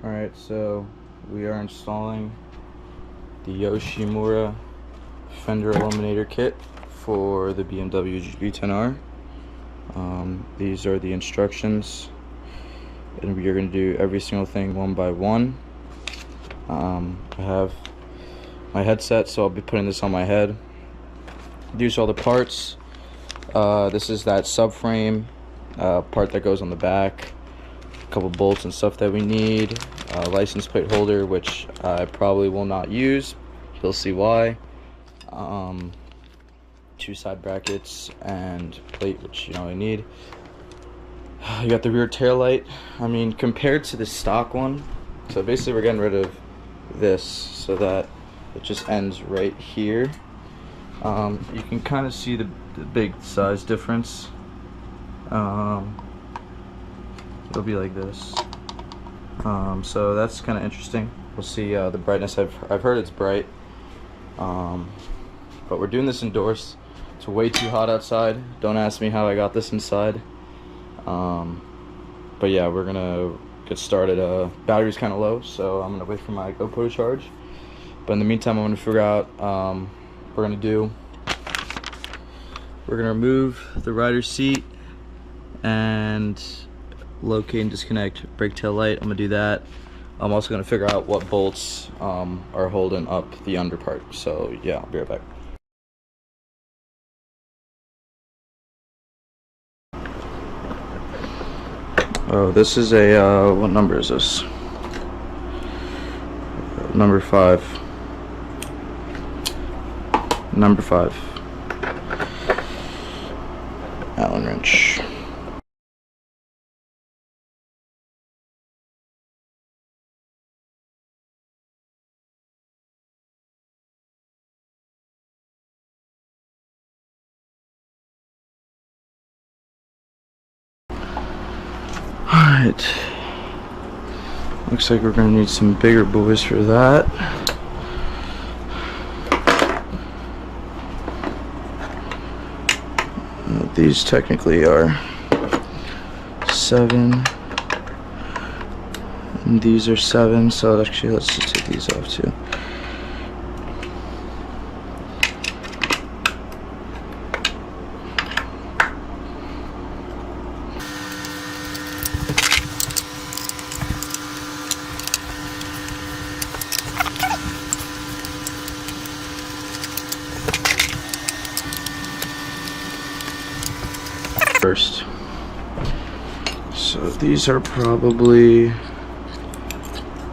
Alright, so we are installing the Yoshimura Fender Eliminator kit for the BMW G310R. These are the instructions, and we are going to do every single thing one by one. I have my headset, so I'll be putting this on my head. These are all the parts. This is that subframe part that goes on the back. A couple bolts and stuff that we need. License plate holder, which I probably will not use. You'll see why. Two side brackets and plate, which you know I need. You got the rear tail light. I mean, compared to the stock one, so basically we're getting rid of this so that it just ends right here. You can kind of see the big size difference. It'll be like this. So that's kind of interesting. We'll see the brightness. I've heard it's bright, but we're doing this indoors. It's way too hot outside. Don't ask me how I got this inside. But yeah, we're gonna get started. Battery's kind of low, so I'm gonna wait for my GoPro to charge. But in the meantime, I'm gonna figure out what we're gonna do. We're gonna remove the rider's seat and locate and disconnect brake tail light. I'm gonna do that. I'm also gonna figure out what bolts are holding up the under part. So yeah, I'll be right back. Oh, this is a what number is this? Number 5. Number 5. Allen wrench. Alright, looks like we're going to need some bigger boys for that. These technically are 7, and these are 7, so actually let's just take these off too. First, so these are probably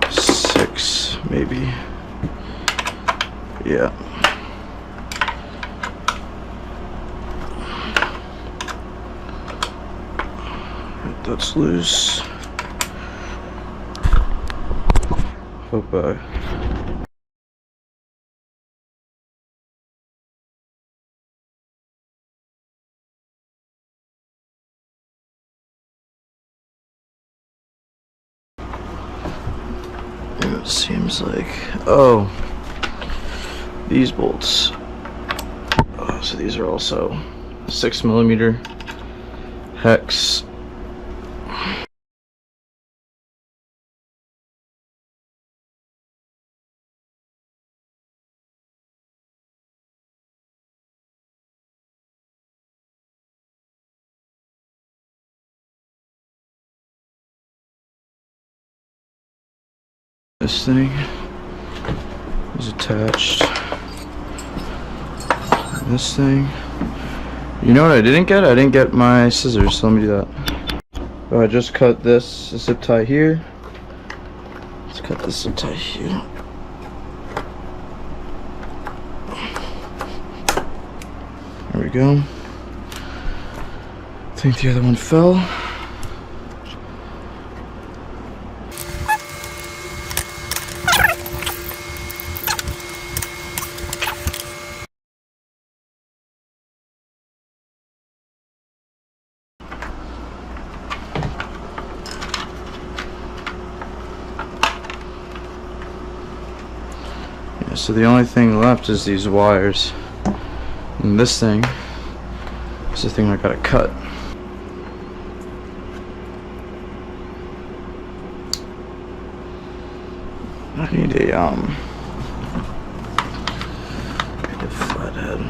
6, maybe. Yeah. That's loose. Hope it seems like, oh, these bolts, so these are also 6mm hex. This thing is attached. This thing. You know what I didn't get? I didn't get my scissors, so let me do that. Oh, I just cut this zip tie here. Let's cut this zip tie here. There we go. I think the other one fell. So the only thing left is these wires, and this thing is the thing I gotta cut. I need a flathead.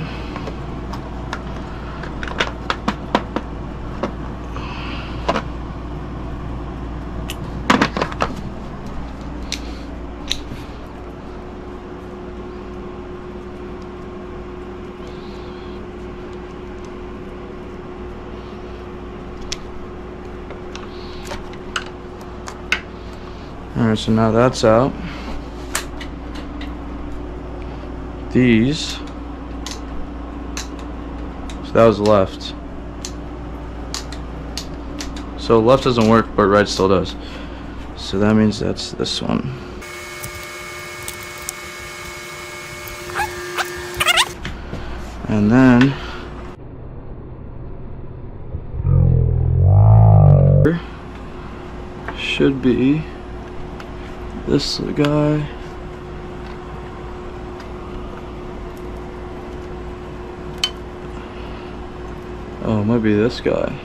Alright, so now that's out. These. So that was left. So left doesn't work, but right still does. So that means that's this one. And then should be this guy. Oh, it might be this guy.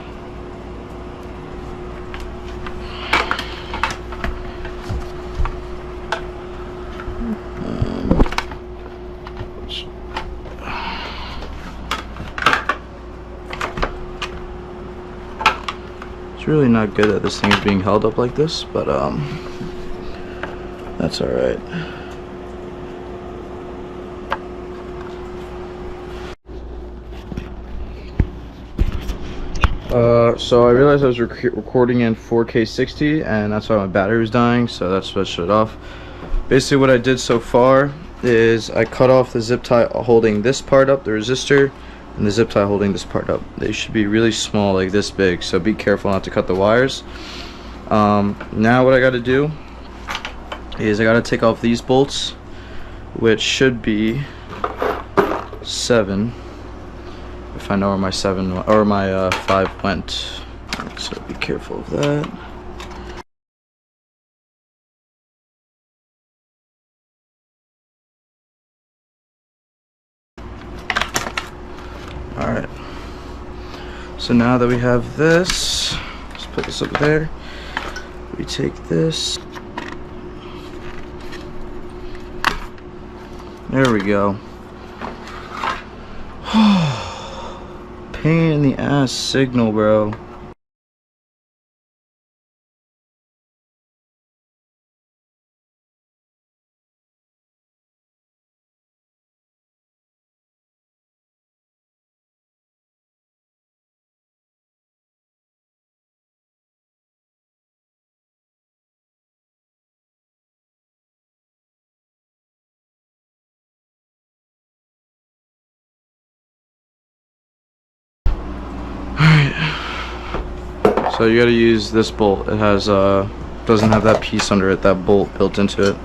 It's really not good that this thing is being held up like this, but that's alright. So I realized I was recording in 4K 60, and that's why my battery was dying, so that's what I shut it off. Basically what I did so far is I cut off the zip tie holding this part up, the resistor, and the zip tie holding this part up. They should be really small, like this big, so be careful not to cut the wires. Now what I gotta do is I gotta take off these bolts, which should be 7. If I know where my 7 or my 5 went, so be careful of that. All right. So now that we have this, let's put this up there. We take this. There we go. Pain in the ass signal, bro. So you gotta use this bolt. It has doesn't have that piece under it, that bolt built into it.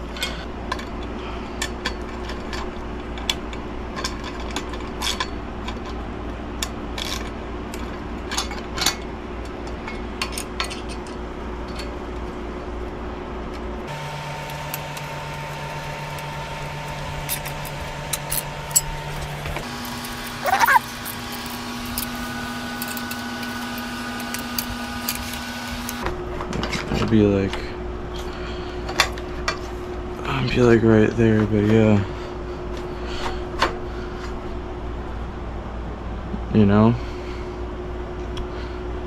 It'll be like right there, but yeah, you know,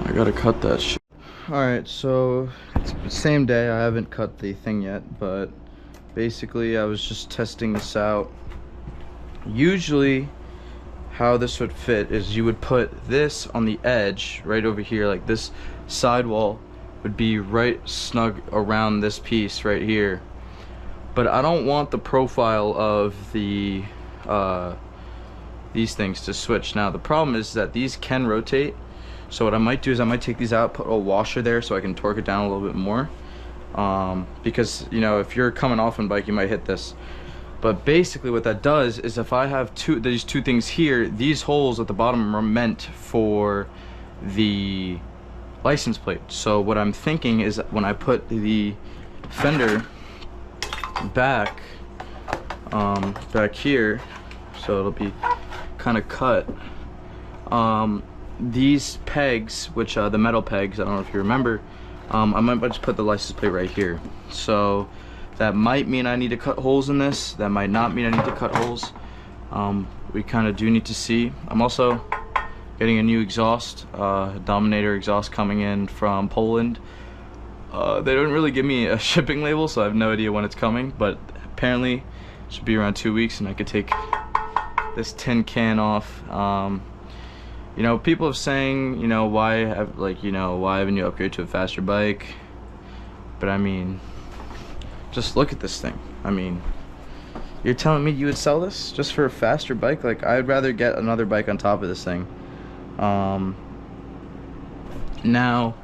I gotta cut that shit. Alright, so it's the same day. I haven't cut the thing yet, but basically I was just testing this out. Usually how this would fit is you would put this on the edge right over here, like this sidewall would be right snug around this piece right here. But I don't want the profile of the these things to switch. Now the problem is that these can rotate, so what I might do is I might take these out, put a washer there so I can torque it down a little bit more, because you know, if you're coming off on bike you might hit this. But basically what that does is if I have these two things here, these holes at the bottom are meant for the license plate. So what I'm thinking is that when I put the fender back here, so it'll be kind of cut, these pegs, which the metal pegs, I don't know if you remember, I might just put the license plate right here. So That might mean I need to cut holes in this. That might not mean I need to cut holes. We kind of do need to see. I'm also getting a new exhaust, Dominator exhaust coming in from Poland. They don't really give me a shipping label, so I have no idea when it's coming, but apparently it should be around 2 weeks, and I could take this tin can off. You know, people are saying, you know, why haven't you upgraded to a faster bike? But I mean, just look at this thing. I mean, you're telling me you would sell this just for a faster bike? Like, I'd rather get another bike on top of this thing. Now,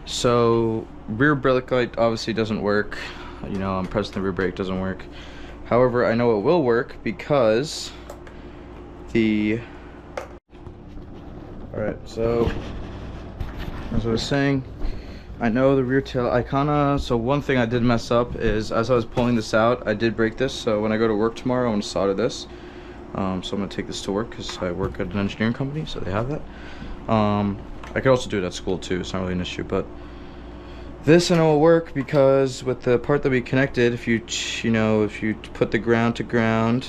so rear brake light obviously doesn't work. You know, I'm pressing the rear brake, doesn't work. However, I know it will work because alright, so as I was saying, I know the rear tail, so one thing I did mess up is as I was pulling this out, I did break this, so when I go to work tomorrow, I'm going to solder this. So I'm going to take this to work because I work at an engineering company, so they have that. I could also do it at school too, it's not really an issue, but this I know will work because with the part that we connected, if you put the ground to ground,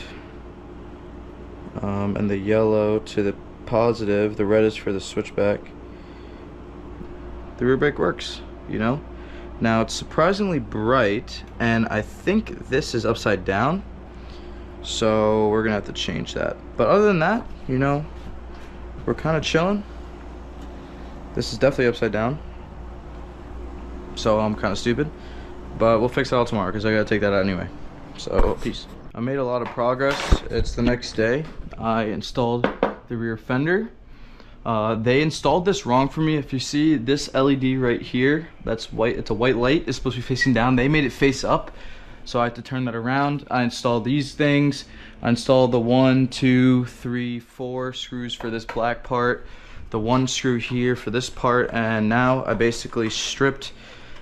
and the yellow to the positive, the red is for the switchback, the rear brake works, you know. Now it's surprisingly bright, and I think this is upside down, so we're gonna have to change that. But other than that, you know, we're kind of chilling. This is definitely upside down, so I'm kind of stupid, but we'll fix it all tomorrow because I gotta take that out anyway. So peace. I made a lot of progress. It's the next day. I installed the rear fender. They installed this wrong for me. If you see this LED right here, that's white, it's a white light, it's supposed to be facing down. They made it face up, so I had to turn that around. I installed these things. I installed the 1, 2, 3, 4 screws for this black part, the 1 screw here for this part, and now I basically stripped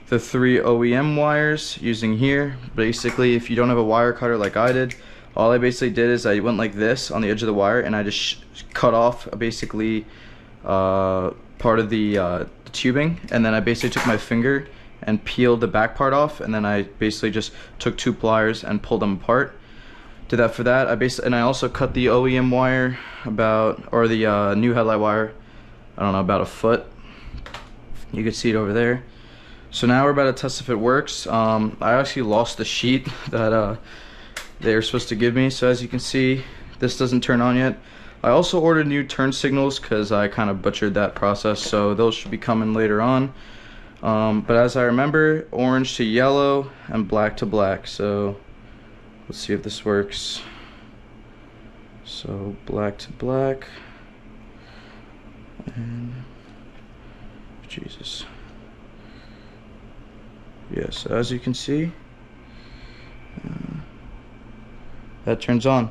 the 3 OEM wires using here. Basically, if you don't have a wire cutter like I did, all I basically did is I went like this on the edge of the wire, and I just cut off basically part of the tubing, and then I basically took my finger and peeled the back part off, and then I basically just took 2 pliers and pulled them apart. Did that for that. I also cut the OEM wire or the new headlight wire, I don't know, about a foot. You can see it over there. So now we're about to test if it works. I actually lost the sheet that they were supposed to give me, so as you can see, this doesn't turn on yet. I also ordered new turn signals because I kind of butchered that process, so those should be coming later on. But as I remember, orange to yellow and black to black. So let's see if this works. So black to black, and Jesus. Yeah, so as you can see, that turns on,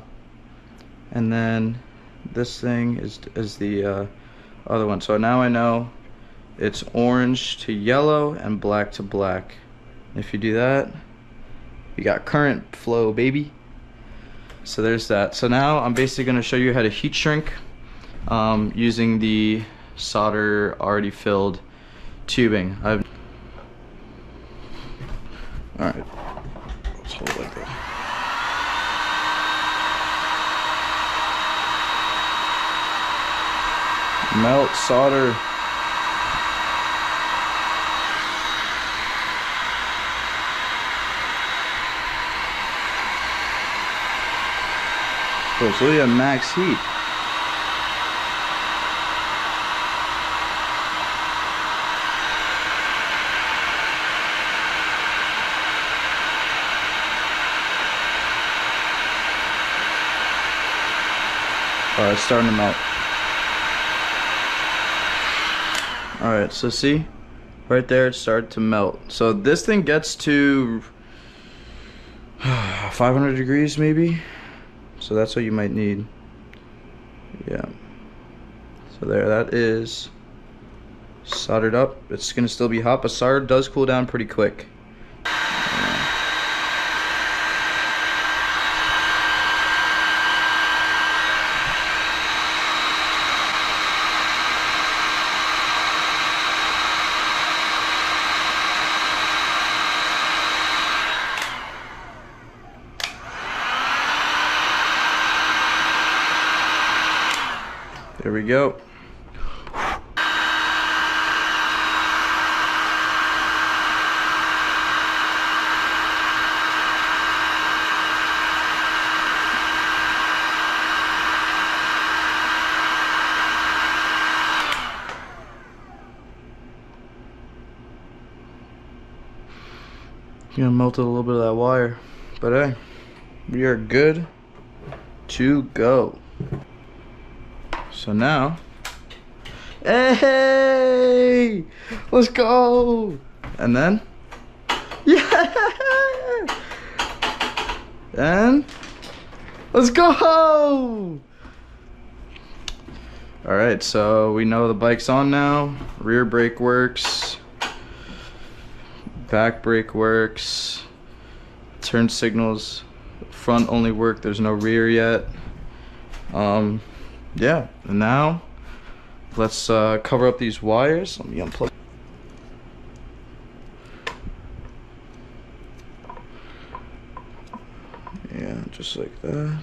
and then this thing is the other one. So now I know it's orange to yellow and black to black. If you do that, you got current flow, baby. So there's that. So now I'm basically going to show you how to heat shrink using the solder already filled tubing. Alright, let's hold it like that. Melt solder. So it's really a max heat. Alright, it's starting to melt. Alright, so see? Right there, it started to melt. So this thing gets to 500 degrees maybe. So that's what you might need. Yeah. So there, that is soldered up. It's gonna still be hot, but solder does cool down pretty quick. There we go. You know, melted a little bit of that wire, but hey, we are good to go. So now, hey, let's go. And then, yeah, and let's go. All right, so we know the bike's on now. Rear brake works. Back brake works. Turn signals. Front only work. There's no rear yet. Yeah, and now let's cover up these wires. Let me unplug. Yeah, just like that.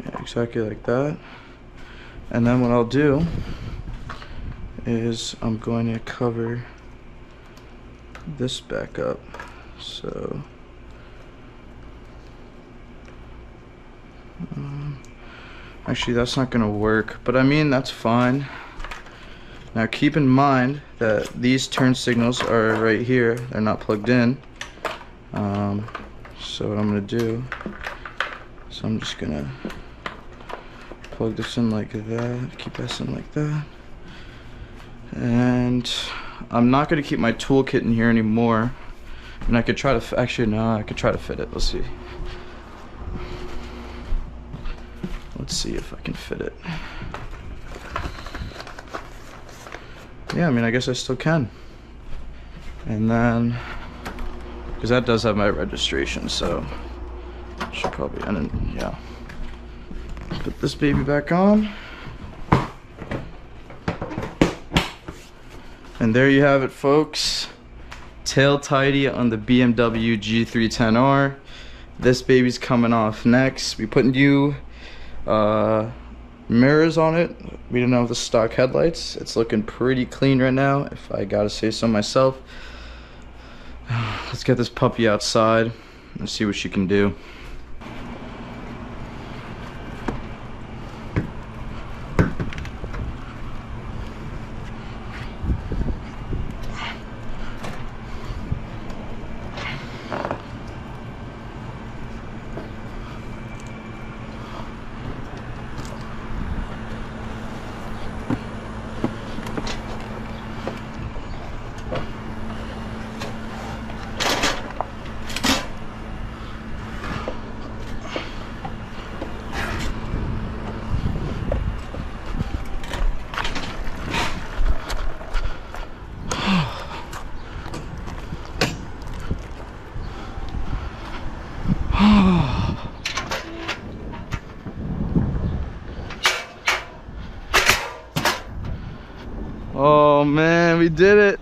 Yeah, exactly like that. And then what I'll do is I'm going to cover this back up. So actually that's not gonna work, but I mean that's fine. Now keep in mind that these turn signals are right here, they're not plugged in. So what I'm gonna do is I'm just gonna plug this in like that, keep this in like that, and I'm not gonna keep my toolkit in here anymore. And I could try to actually no, I could try to fit it. Let's see. Let's see if I can fit it. Yeah, I mean, I guess I still can. And then, because that does have my registration, so I should probably, and then, yeah. Put this baby back on. And there you have it, folks. Tail tidy on the BMW G310R. This baby's coming off next. We put new mirrors on it. We didn't have the stock headlights. It's looking pretty clean right now, if I gotta say so myself. Let's get this puppy outside and see what she can do. Oh man, we did it.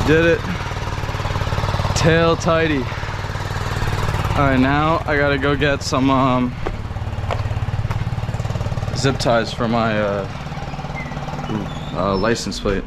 Did it. Tail tidy. All right, now I gotta go get some zip ties for my license plate.